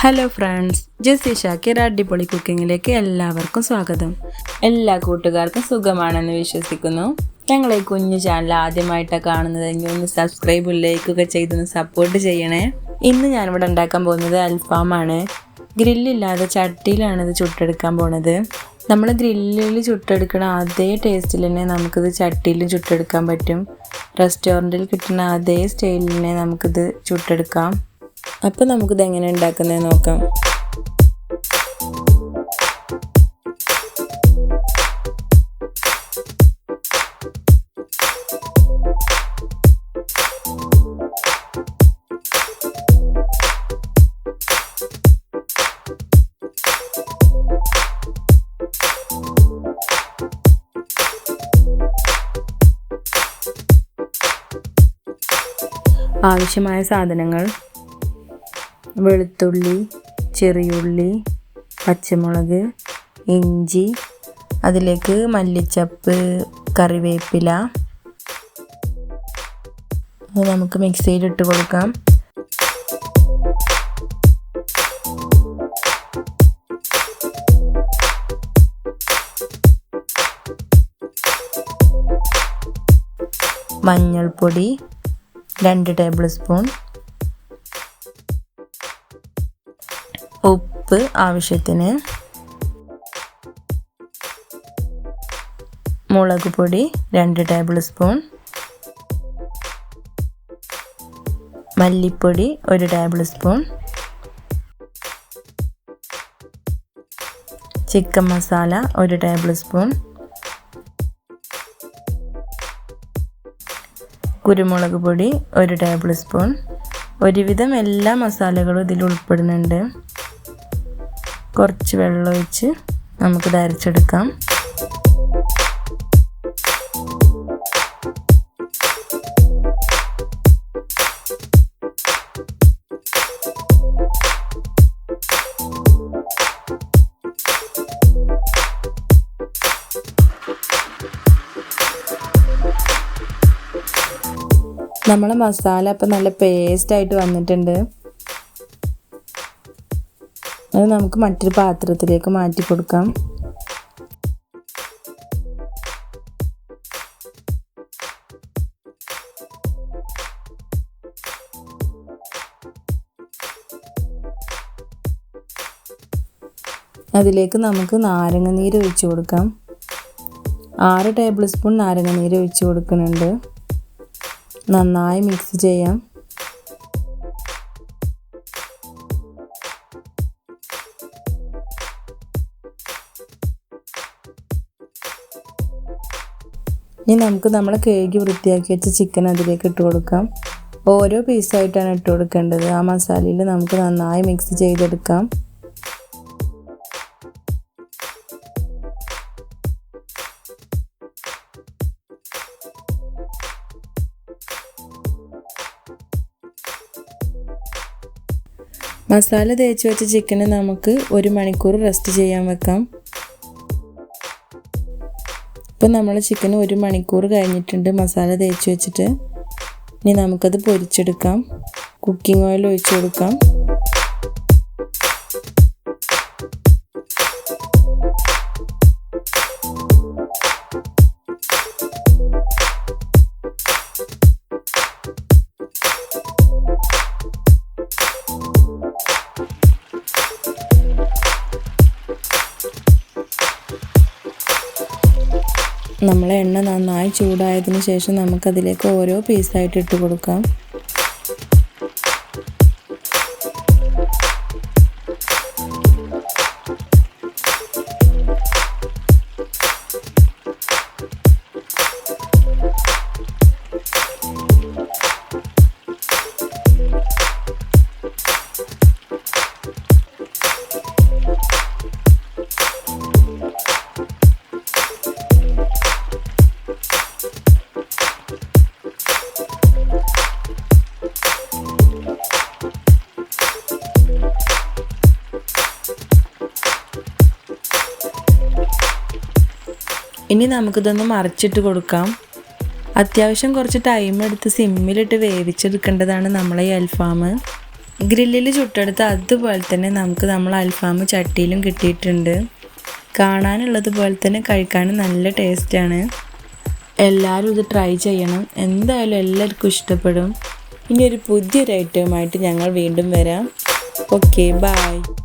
Hello friends, ജസി ഷാക്കിർ അടിപൊളി കുക്കിങ്ങിലേക്ക് എല്ലാവർക്കും സ്വാഗതം. എല്ലാ കൂട്ടുകാർക്കും സുഖമാണെന്ന് വിശ്വസിക്കുന്നു. ഞങ്ങളെ കുഞ്ഞു ചാനൽ ആദ്യമായിട്ടാണ് കാണുന്നതെങ്കിൽ ഒന്ന് സബ്സ്ക്രൈബ് ലൈക്കൊക്കെ ചെയ്തൊന്ന് സപ്പോർട്ട് ചെയ്യണേ. ഇന്ന് ഞാനിവിടെ ഉണ്ടാക്കാൻ പോകുന്നത് അൽഫാമാണ്. ഗ്രില്ലില്ലാതെ ചട്ടിയിലാണ് ഇത് ചുട്ടെടുക്കാൻ പോണത്. നമ്മൾ ഗ്രില്ലിൽ ചുട്ടെടുക്കണ അതേ ടേസ്റ്റിൽ തന്നെ നമുക്കിത് ചട്ടിയിലും ചുട്ടെടുക്കാൻ പറ്റും. റെസ്റ്റോറൻറ്റിൽ കിട്ടുന്ന അതേ സ്റ്റൈലിൽ തന്നെ നമുക്കിത് ചുട്ടെടുക്കാം. അപ്പോൾ നമുക്കിത് എങ്ങനെ ഉണ്ടാക്കുന്നത് നോക്കാം. ആവശ്യമായ സാധനങ്ങൾ: വെളുത്തുള്ളി, ചെറിയുള്ളി, പച്ചമുളക്, ഇഞ്ചി, അതിലേക്ക് മല്ലിച്ചപ്പ്, കറിവേപ്പില. അത് നമുക്ക് മിക്സിയിലിട്ട് കൊടുക്കാം. മഞ്ഞൾപ്പൊടി 2 ടേബിൾ സ്പൂൺ, ഉപ്പ് ആവശ്യത്തിന്, മുളക് പൊടി 2 ടേബിൾ സ്പൂൺ, മല്ലിപ്പൊടി 1 table spoon, chicken masala 1 table spoon, കുരുമുളക് പൊടി 1 ടേബിൾ സ്പൂൺ. ഒരുവിധം എല്ലാ മസാലകളും ഇതിൽ ഉൾപ്പെടുന്നുണ്ട്. കുറച്ച് വെള്ളം ഒഴിച്ച് നമുക്കിത് അരച്ചെടുക്കാം. നമ്മളെ മസാല ഇപ്പം നല്ല പേസ്റ്റായിട്ട് വന്നിട്ടുണ്ട്. അത് നമുക്ക് മറ്റൊരു പാത്രത്തിലേക്ക് മാറ്റി കൊടുക്കാം. അതിലേക്ക് നമുക്ക് നാരങ്ങ നീര് ഒഴിച്ച് കൊടുക്കാം. 6 ടേബിൾ സ്പൂൺ നാരങ്ങ നീര് ഒഴിച്ച് കൊടുക്കുന്നുണ്ട്. നന്നായി മിക്സ് ചെയ്യാം. ഇനി നമുക്ക് കഴുകി വൃത്തിയാക്കി വെച്ച ചിക്കൻ അതിലേക്ക് ഇട്ട് കൊടുക്കാം. ഓരോ പീസായിട്ടാണ് ഇട്ട് കൊടുക്കേണ്ടത്. ആ മസാലയിൽ നമുക്ക് നന്നായി മിക്സ് ചെയ്തെടുക്കാം. മസാല തേച്ച് വെച്ച ചിക്കന് നമുക്ക് 1 മണിക്കൂർ റെസ്റ്റ് ചെയ്യാൻ വെക്കാം. ഇപ്പം നമ്മൾ ചിക്കൻ 1 മണിക്കൂർ കഴിഞ്ഞിട്ടുണ്ട് മസാല തേച്ച് വെച്ചിട്ട്. ഇനി നമുക്കത് പൊരിച്ചെടുക്കാം. കുക്കിംഗ് ഓയിൽ ഒഴിച്ച് കൊടുക്കാം. നമ്മളെ എണ്ണ നന്നായി ചൂടായതിന് ശേഷം നമുക്കതിലേക്ക് ഓരോ പീസായിട്ട് ഇട്ട് കൊടുക്കാം. ഇനി നമുക്കിതൊന്ന് മറിച്ചിട്ട് കൊടുക്കാം. അത്യാവശ്യം കുറച്ച് ടൈം എടുത്ത് സിമ്മിലിട്ട് വേവിച്ചെടുക്കേണ്ടതാണ് നമ്മളെ ഈ അൽഫാം. ഗ്രില്ലിൽ ചുട്ടെടുത്ത് അതുപോലെ തന്നെ നമുക്ക് അൽഫാം ചട്ടിയിലും കിട്ടിയിട്ടുണ്ട്. കാണാനുള്ളതുപോലെ തന്നെ കഴിക്കാനും നല്ല ടേസ്റ്റാണ്. എല്ലാവരും ഇത് ട്രൈ ചെയ്യണം. എന്തായാലും എല്ലാവർക്കും ഇഷ്ടപ്പെടും. ഇനി ഒരു പുതിയൊരു ഐറ്റവുമായിട്ട് ഞങ്ങൾ വീണ്ടും വരാം. Okay, by.